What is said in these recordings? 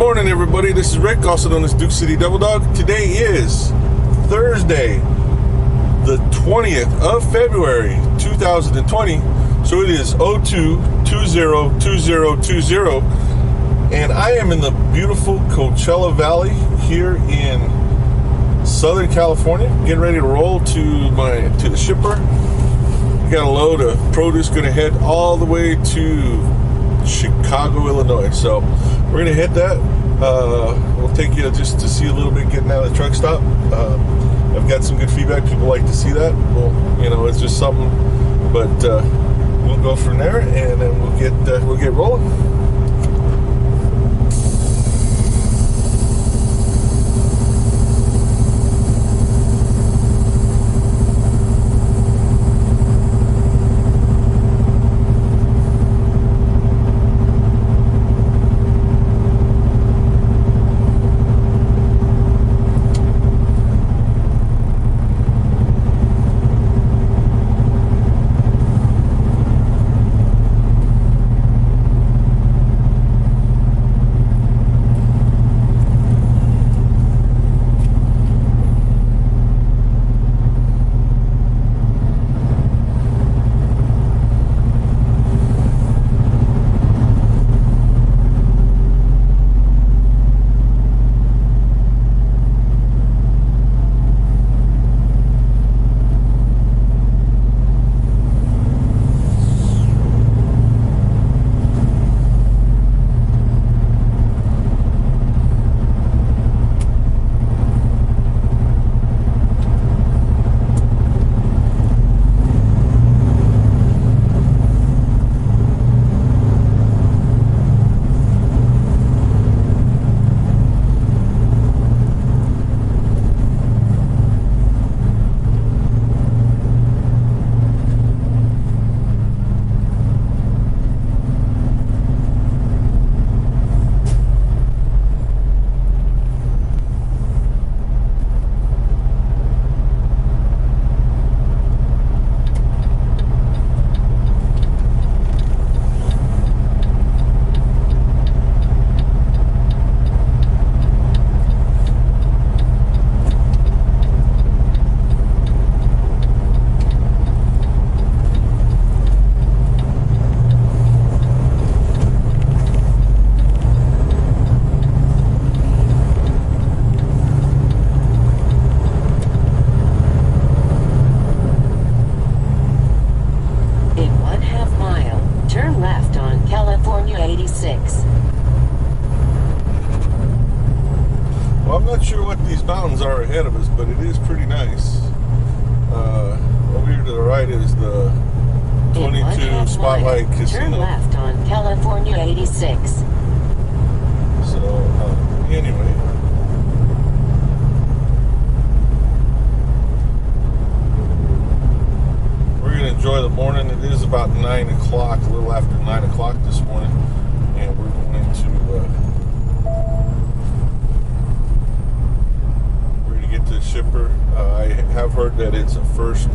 morning, everybody. This is Rick, also known as Duke City Devil Dog. Today is Thursday, the 20th of February, 2020. So it is 02-20-2020, and I am in the beautiful Coachella Valley here in Southern California, getting ready to roll to the shipper. We got a load of produce, going to head all the way to Chicago, Illinois. So we're gonna hit that. We'll take you just to see a little bit getting out of the truck stop. I've got some good feedback. People like to see that. Well, it's just something. But we'll go from there, and then we'll get rolling. Well, I'm not sure what these mountains are ahead of us, but it is pretty nice. Over here to the right is the 22 Spotlight Casino. Turn left on California 86. So, anyway. We're going to enjoy the morning. It is about 9 o'clock, a little after 9 o'clock this morning. And we're going to get to the shipper. I have heard that it's a first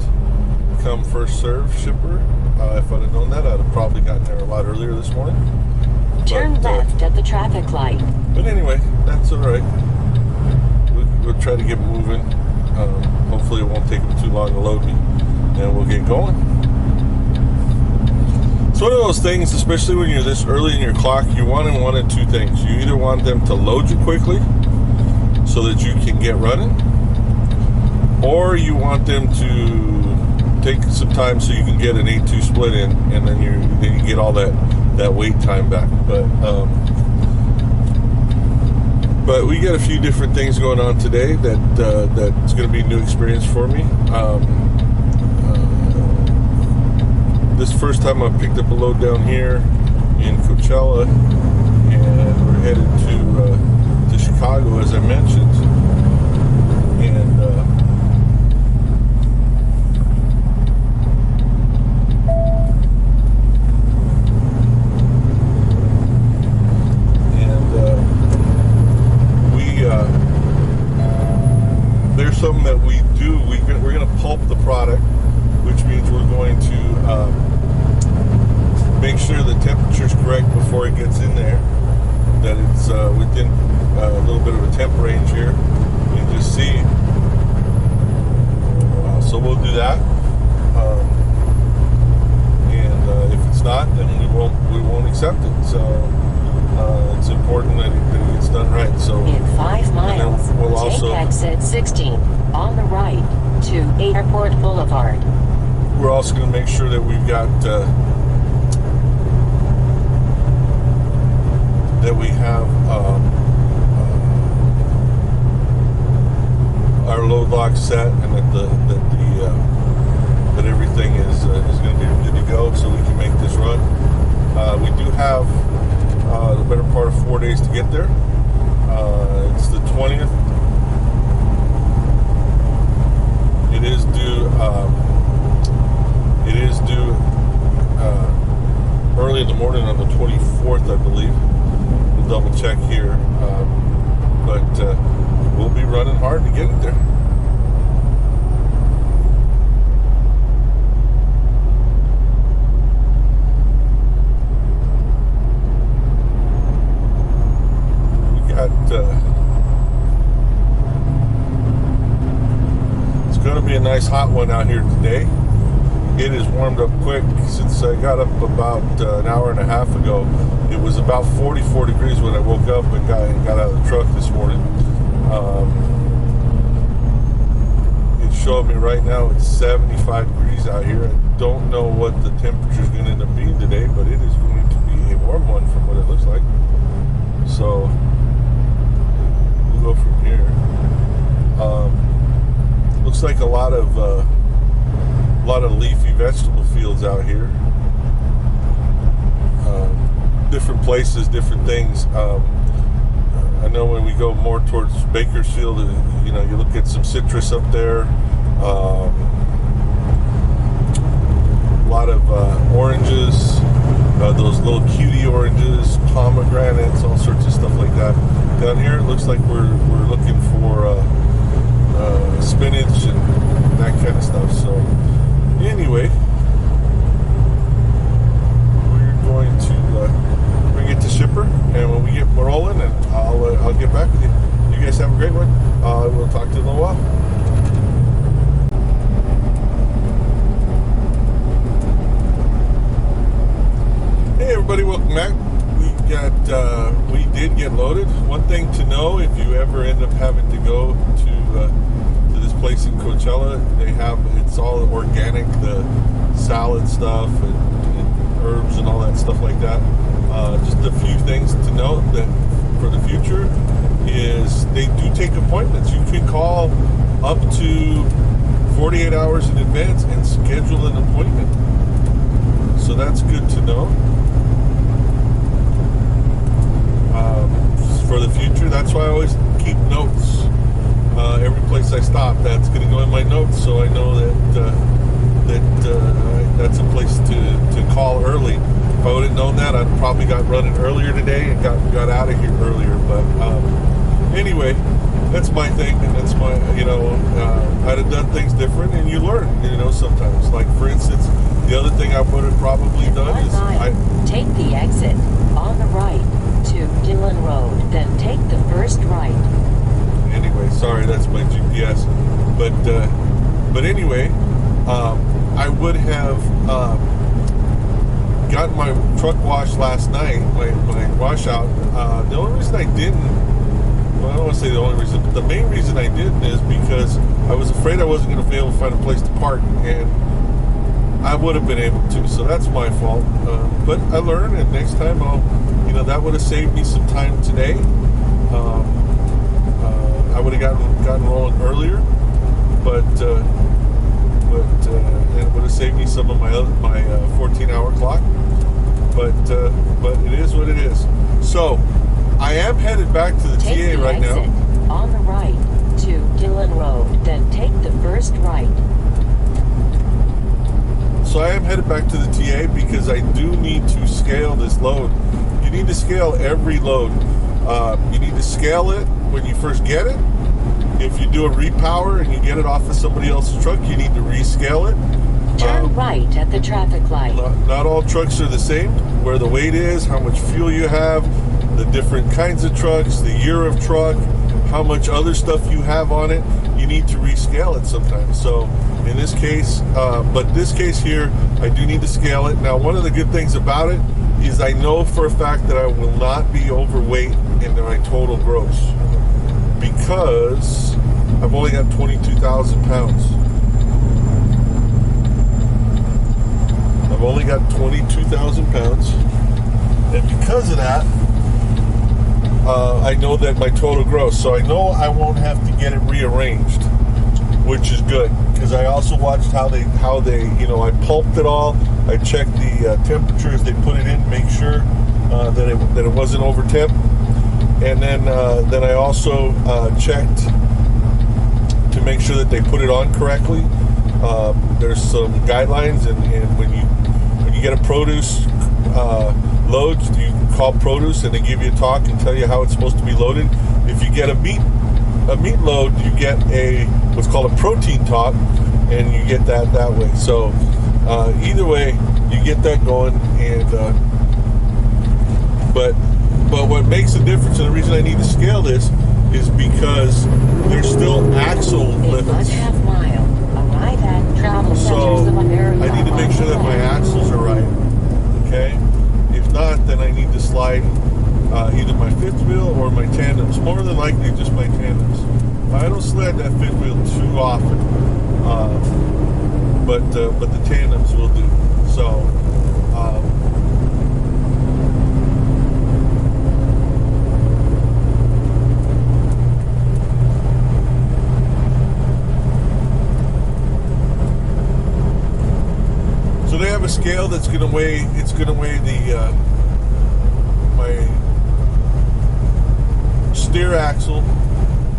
come, first serve shipper. If I'd have known that, I'd have probably gotten there a lot earlier this morning. Turn left at the traffic light. But anyway, that's all right. We'll try to get moving. Hopefully it won't take them too long to load me, and we'll get going. It's one of those things, especially when you're this early in your clock, you want one of two things. You either want them to load you quickly so that you can get running, or you want them to take some time so you can get an 8-2 split in, and then you get all that wait time back. But we got a few different things going on today that's going to be a new experience for me. This first time I picked up a load down here in Coachella, and we're headed to Chicago, as I mentioned. And there's something that we do. We're going to pulp the product, which means we're going to make sure the temperature is correct before it gets in there. that it's within a little bit of a temp range here, and just see. So we'll do that, and if it's not, then we won't accept it. So it's important that it gets done right. So in 5 miles, we'll take also exit 16 on the right to Airport Boulevard. We're also going to make sure that we've got that we have our load lock set, and that everything is going to be good to go, so we can make this run. We do have the better part of 4 days to get there. It's the 20th. It is due. Early in the morning on the 24th, I believe. We'll double check here, but we'll be running hard to get it there. We got. It's going to be a nice hot one out here today. It has warmed up quick since I got up about an hour and a half ago. It was about 44 degrees when I woke up and got out of the truck this morning. It's showing me right now it's 75 degrees out here. I don't know what the temperature is going to end up being today, but it is going to be a warm one from what it looks like. So we'll go from here. Looks like a lot of leafy vegetable fields out here. Different places, different things. I know when we go more towards Bakersfield, you look at some citrus up there. A lot of oranges, those little cutie oranges, pomegranates, all sorts of stuff like that. Down here, it looks like we're looking for spinach and that kind of stuff. So anyway, we're going to bring it to shipper, and when we get rolling, and I'll get back with you. You guys have a great one. We'll talk to you in a little while. Hey everybody, welcome back. We did get loaded. One thing to know, if you ever end up having to go to this place in Coachella, it's all organic, the salad stuff and herbs and all that stuff like that. Just a few things to note that for the future is they do take appointments. You can call up to 48 hours in advance and schedule an appointment. So that's good to know. For the future, that's why I always keep notes. Every place I stop, that's going to go in my notes, so I know that's a place to call early. If I would have known that, I'd probably got running earlier today and got out of here earlier. But anyway, that's my thing, and that's my, I'd have done things different, and you learn, sometimes. Like, for instance, the other thing I would have probably done is take the exit on the right to Dillon Road, then take the first right. Anyway, sorry, that's my GPS. But anyway, I would have gotten my truck washed last night, my washout. The only reason I didn't, well, I don't want to say the only reason, but the main reason I didn't is because I was afraid I wasn't going to be able to find a place to park, and I would have been able to, so that's my fault. But I learned, and next time that would have saved me some time today. I would have gotten rolling earlier, but it would have saved me some of my 14-hour clock. But it is what it is. So I am headed back to the TA right now. On the right to Dillon Road, then take the first right. So I am headed back to the TA because I do need to scale this load. You need to scale every load. You need to scale it when you first get it. If you do a repower and you get it off of somebody else's truck, you need to rescale it. Turn right at the traffic light. Not all trucks are the same. Where the weight is, how much fuel you have, the different kinds of trucks, the year of truck, how much other stuff you have on it, you need to rescale it sometimes. So in this case, but this case here, I do need to scale it. Now, one of the good things about it is I know for a fact that I will not be overweight in my total gross because I've only got 22,000 pounds. I've only got 22,000 pounds. And because of that, I know that my total gross, so I know I won't have to get it rearranged, which is good because I also watched how they, I pulped it all. I checked the temperature as they put it in, make sure that it wasn't over temp, and then I also checked to make sure that they put it on correctly. There's some guidelines, and when you get a produce load, you call produce and they give you a talk and tell you how it's supposed to be loaded. If you get a meat load, you get what's called a protein talk, and you get that way. So either way, you get that going. And but what makes a difference, and the reason I need to scale this is because there's still axle limits. So I need to make sure that my axles are right. Okay. If not, then I need to slide either my fifth wheel or my tandems. More than likely, just my tandems. I don't slide that fifth wheel too often, but the tandems will do. So. So they have a scale that's going to weigh. It's going to weigh my steer axle,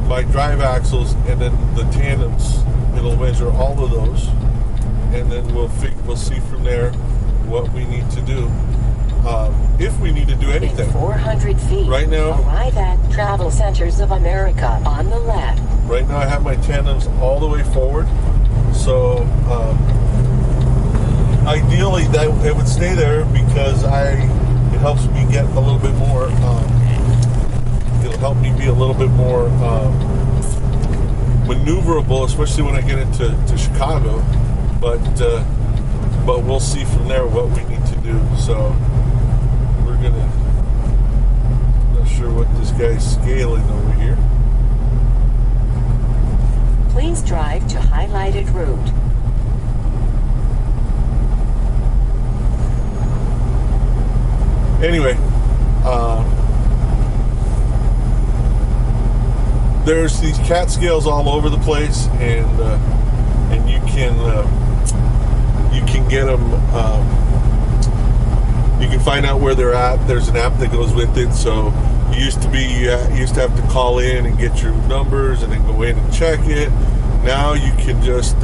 my drive axles, and then the tandems. It'll measure all of those, and then we'll see from there what we need to do. If we need to do anything. In 400 feet. Right now. Arrive at Travel Centers of America on the left. Right now, I have my tandems all the way forward. So. Ideally, that it would stay there because it helps me get a little bit more. It'll help me be a little bit more maneuverable, especially when I get into Chicago. But we'll see from there what we need to do. So we're gonna. Not sure what this guy's scaling over here. Please drive to highlighted route. Anyway, there's these cat scales all over the place, and you can get them. You can find out where they're at. There's an app that goes with it. So you used to have to call in and get your numbers, and then go in and check it. Now you can just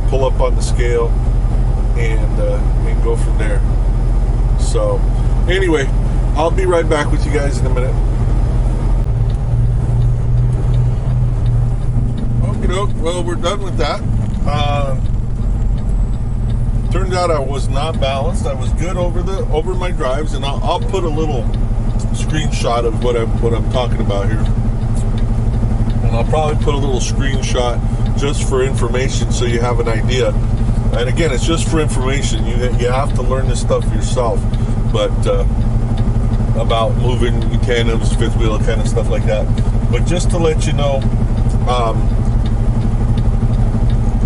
pull up on the scale. And go from there. So anyway, I'll be right back with you guys in a minute. Okay, well, we're done with that. Turned out I was not balanced. I was good over my drives, and I'll put a little screenshot of what I'm talking about here. And I'll probably put a little screenshot just for information so you have an idea. And again, it's just for information. You have to learn this stuff yourself. But about moving tandems, fifth wheel, kind of stuff like that. But just to let you know,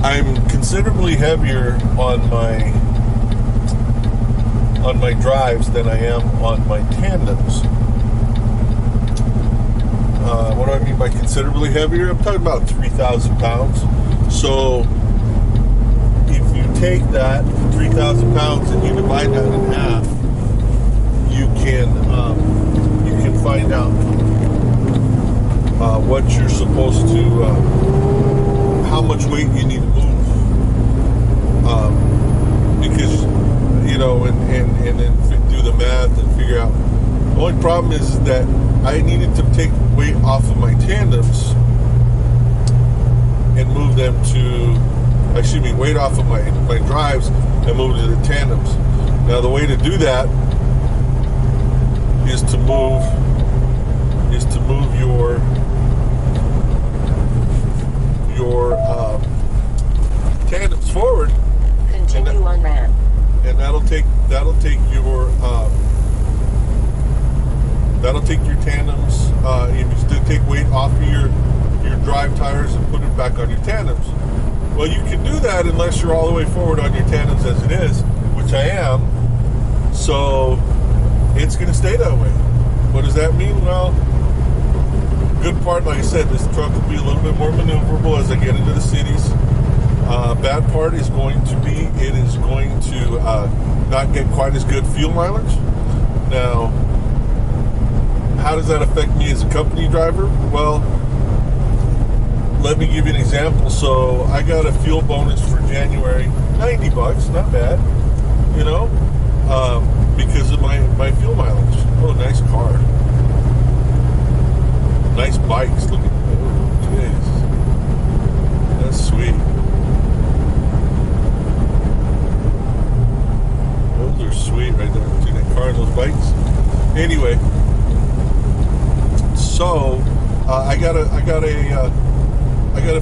I'm considerably heavier on my drives than I am on my tandems. What do I mean by considerably heavier? I'm talking about 3,000 pounds. So if you take that 3,000 pounds and you divide that in half, you can find out what you're supposed to, how much weight you need to move, because and then do the math and figure out. The only problem is that I needed to take weight off of my tandems and move them to, weight off of my drives and move to the tandems. Now the way to do that is to move your tandems forward. Continue on ramp. And that'll take your tandems. If you still take weight off of your drive tires and put it back on your tandems. Well, you can do that unless you're all the way forward on your tandems as it is, which I am. So it's going to stay that way. What does that mean? Well, good part, like I said, this truck will be a little bit more maneuverable as I get into the cities. Bad part is going to be it is going to not get quite as good fuel mileage. Now, how does that affect me as a company driver? Well, let me give you an example. So I got a fuel bonus for January, $90, not bad, you know, because of my fuel mileage. Oh, nice car. Nice bikes. Look at those. Jeez. That's sweet. Those are sweet right there between that car and those bikes. Anyway, so I got a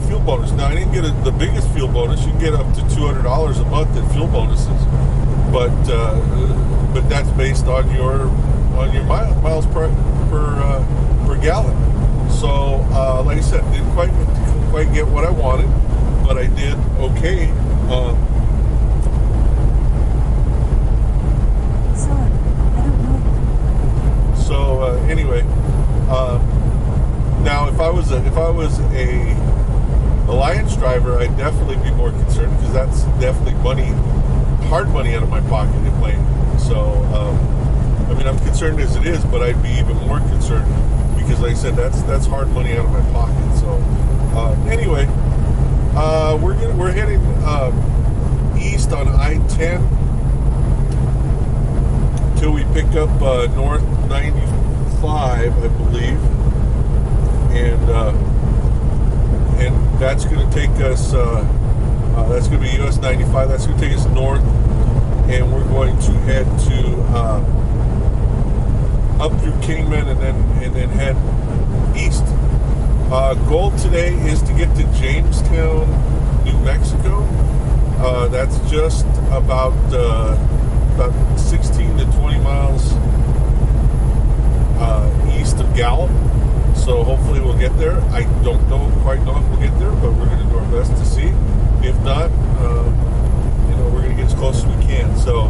fuel bonus. Now I didn't get the biggest fuel bonus. You can get up to $200 a month in fuel bonuses, but that's based on your miles per gallon. So like I said, didn't quite get what I wanted, but I did okay. Sorry, I don't know. So anyway, now if I was a Alliance driver, I'd definitely be more concerned because that's definitely hard money out of my pocket in playing. So I mean, I'm concerned as it is, but I'd be even more concerned because, like I said, that's hard money out of my pocket. So anyway, we're heading east on I-10 till we pick up North 95, I believe, and that's going to take us. That's going to be US 95. That's going to take us north, and we're going to head to up through Kingman, and then head east. Goal today is to get to Jamestown, New Mexico. That's just about 16 to 20 miles east of Gallup. So hopefully we'll get there. I don't quite know if we'll get there, but we're going to do our best to see. If not, we're going to get as close as we can. So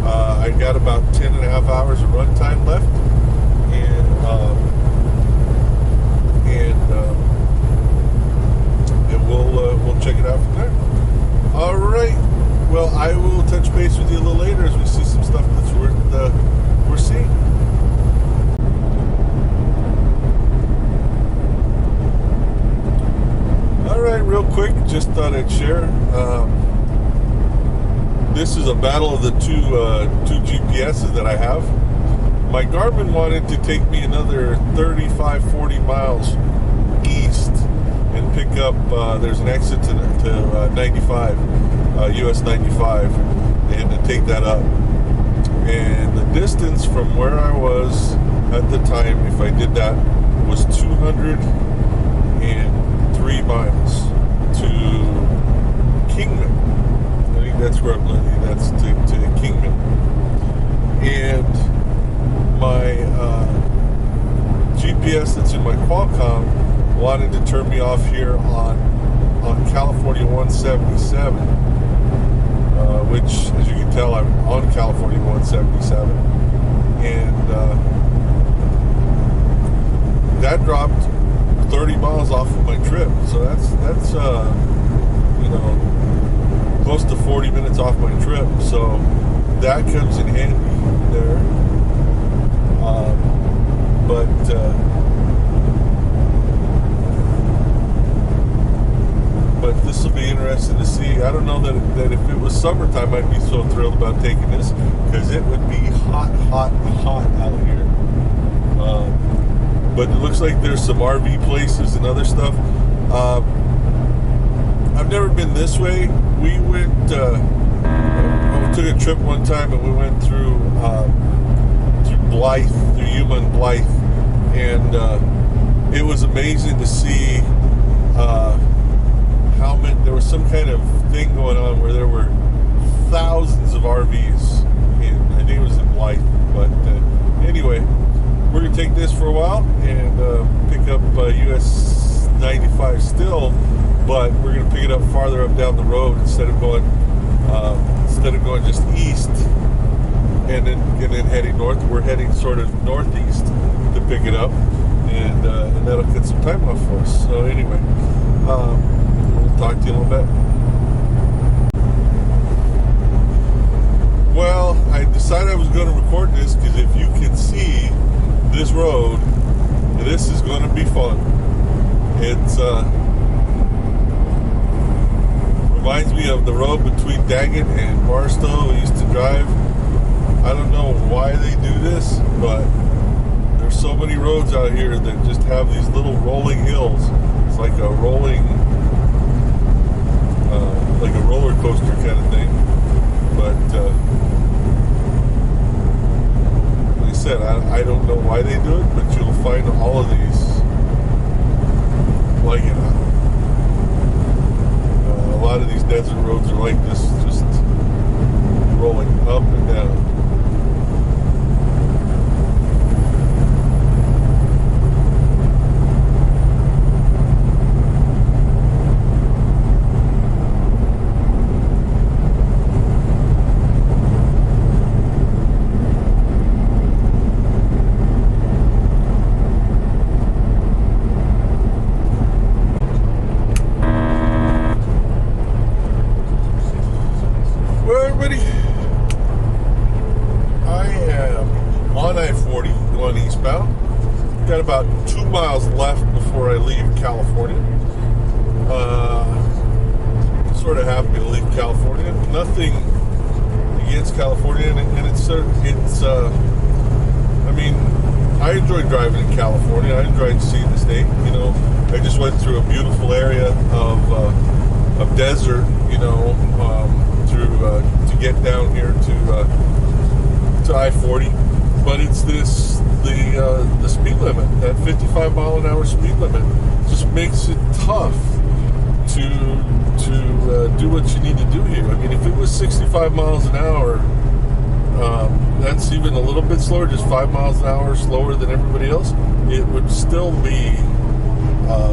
I got about 10 and a half hours of run time left, and we'll check it out from there. All right. Well, I will touch base with you a little later as we see some stuff that's worth seeing. All right, real quick, just thought I'd share. This is a battle of the two GPSs that I have. My Garmin wanted to take me another 35, 40 miles east and pick up, there's an exit to 95, US 95, and to take that up. And the distance from where I was at the time, if I did that, was 203 miles to Kingman. I think that's where I'm living. That's to Kingman. And my GPS that's in my Qualcomm wanted to turn me off here on California 177, which, as you can tell, I'm on California 177, and that dropped 30 miles off of my trip. So that's close to 40 minutes off my trip. So that comes in handy there. But this will be interesting to see. I don't know that if it was summertime, I'd be so thrilled about taking this, because it would be hot out here. But it looks like there's some RV places and other stuff. I've never been this way. We went, took a trip one time and we went through Blythe, through Yuma and Blythe, and it was amazing to see how many. There was some kind of thing going on where there were thousands of RVs. I think it was in Blythe, but anyway, we're gonna take this for a while and pick up US 95 still, but we're gonna pick it up farther up down the road instead of going just east and then heading north. We're heading sort of northeast to pick it up, and that'll cut some time off for us. So anyway, we'll talk to you in a little bit. Well, I decided I was going to record this because if you can see this road, this is going to be fun. It's reminds me of the road between Daggett and Barstow we used to drive. I don't know why they do this, but there's so many roads out here that just have these little rolling hills. It's like a rolling, like a roller coaster kind of thing. But like I said, I don't know why they do it, but you'll find all of these like it. A lot of these desert roads are like this, just rolling up and down. Got about 2 miles left before I leave California. Sort of happy to leave California. Nothing against California, and it's I mean, I enjoy driving in California. I enjoy seeing the state. You know, I just went through a beautiful area of desert. You know, through to get down here to I-40. But it's the speed limit, that 55 mile an hour speed limit, just makes it tough to do what you need to do here. I mean, if it was 65 miles an hour, that's even a little bit slower, just 5 miles an hour slower than everybody else, it would still be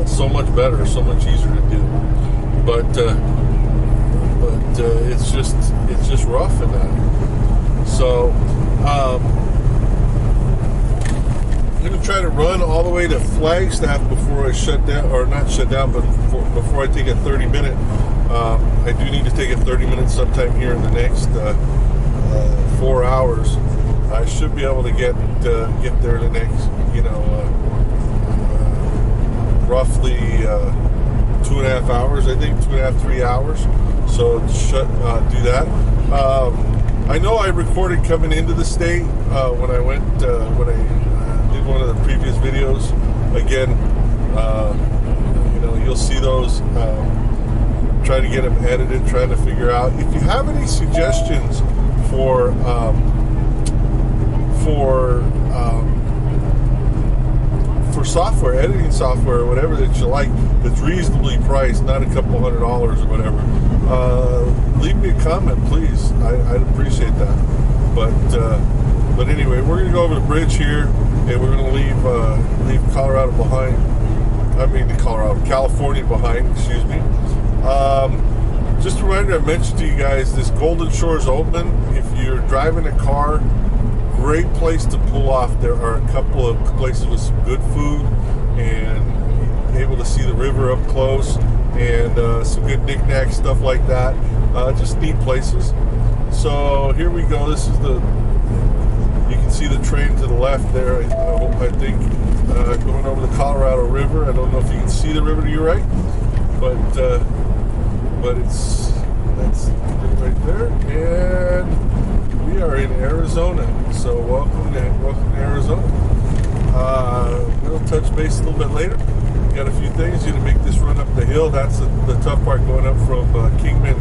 so much better, so much easier to do. But it's just rough in that. So. I'm going to try to run all the way to Flagstaff before I shut down, or not shut down, but before I take a 30-minute. I do need to take a 30-minute sometime here in the next 4 hours. I should be able to get there in the next, roughly 2.5 hours, I think, 2.5, 3 hours. So do that. I know I recorded coming into the state when I did one of the previous videos. Again, you'll see those. Try to get them edited, trying to figure out. If you have any suggestions for software, editing software, or whatever that you like, that's reasonably priced, not a couple $100 or whatever, leave me a comment, please. I'd appreciate that. But anyway, we're going to go over the bridge here, and we're going to leave Colorado behind. California behind, excuse me. Just a reminder, I mentioned to you guys, this Golden Shore is open. If you're driving a car, great place to pull off. There are a couple of places with some good food and able to see the river up close, and some good knick-knack stuff like that. Just neat places. So here we go. This is you can see the train to the left there, I think, going over the Colorado River. I don't know if you can see the river to your right, but that's right there, and we are in Arizona. So welcome to Arizona. We'll touch base a little bit later. Got a few things. You're gonna make this run up the hill. That's the tough part, going up from Kingman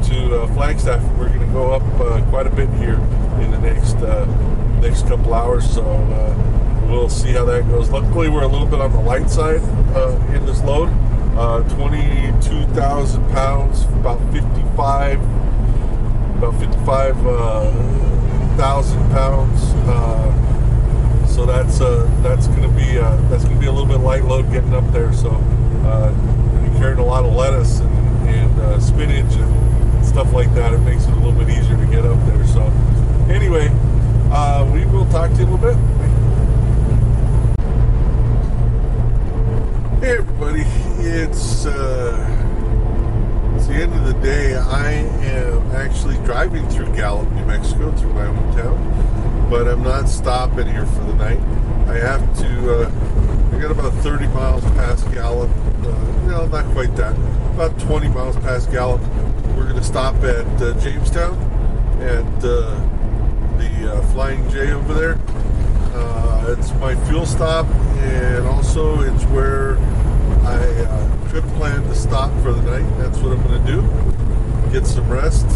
to Flagstaff. We're going to go up quite a bit here in the next couple hours, so we'll see how that goes. Luckily, we're a little bit on the light side in this load. 22,000 pounds, about 55,000 pounds. So that's gonna be a little bit light load getting up there. So you're carrying a lot of lettuce and spinach and stuff like that. It makes it a little bit easier to get up there. So anyway, we will talk to you in a little bit. Hey everybody, it's the end of the day. I am actually driving through Gallup, New Mexico, through my hometown, but I'm not stopping here for the night. I have to, I got about 30 miles past Gallup, no, not quite that, about 20 miles past Gallup. We're going to stop at Jamestown, at the Flying J over there. It's my fuel stop, and also it's where I trip planned to stop for the night. That's what I'm going to do. Get some rest,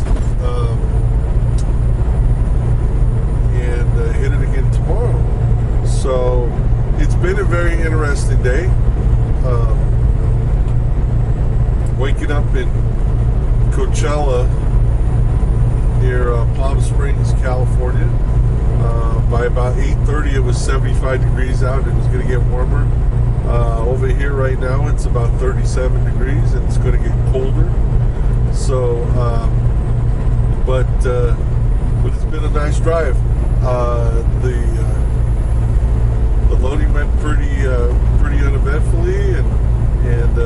and hit it again tomorrow. So it's been a very interesting day. Waking up in Coachella near Palm Springs, California. By about 8:30 it was 75 degrees out. It was going to get warmer. Over here right now it's about 37 degrees and it's going to get colder. So but it's been a nice drive. The loading went pretty uneventfully, and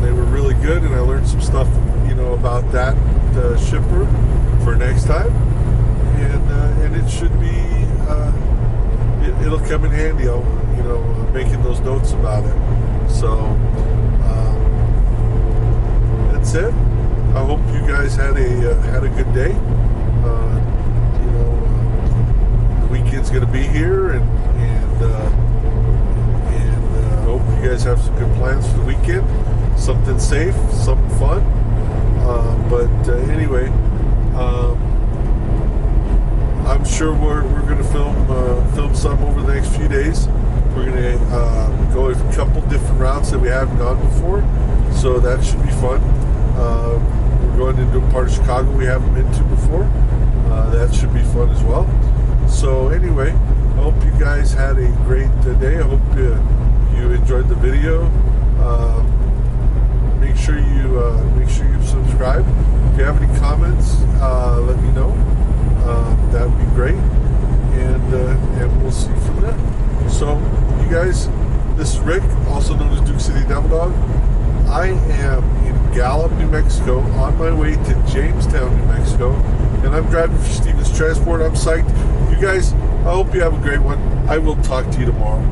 they were really good, and I learned some stuff about that shipper for next time, and it should be it'll come in handy. Making those notes about it. So that's it. I hope you guys had a good day. The weekend's going to be here, and I hope you guys have some good plans for the weekend. Something safe, something fun. But anyway, I'm sure we're going to film some over the next few days. We're going to go a couple different routes that we haven't gone before, so that should be fun. We're going into a part of Chicago we haven't been to before. That should be fun as well. So anyway, I hope you guys had a great day. I hope you enjoyed the video. Make sure you subscribe. If you have any comments, let me know. That would be great, and we'll see from there. So, you guys, this is Rick, also known as Duke City Devil Dog. I am in Gallup, New Mexico, on my way to Jamestown, New Mexico, and I'm driving for Stevens Transport. I'm psyched. You guys, I hope you have a great one. I will talk to you tomorrow.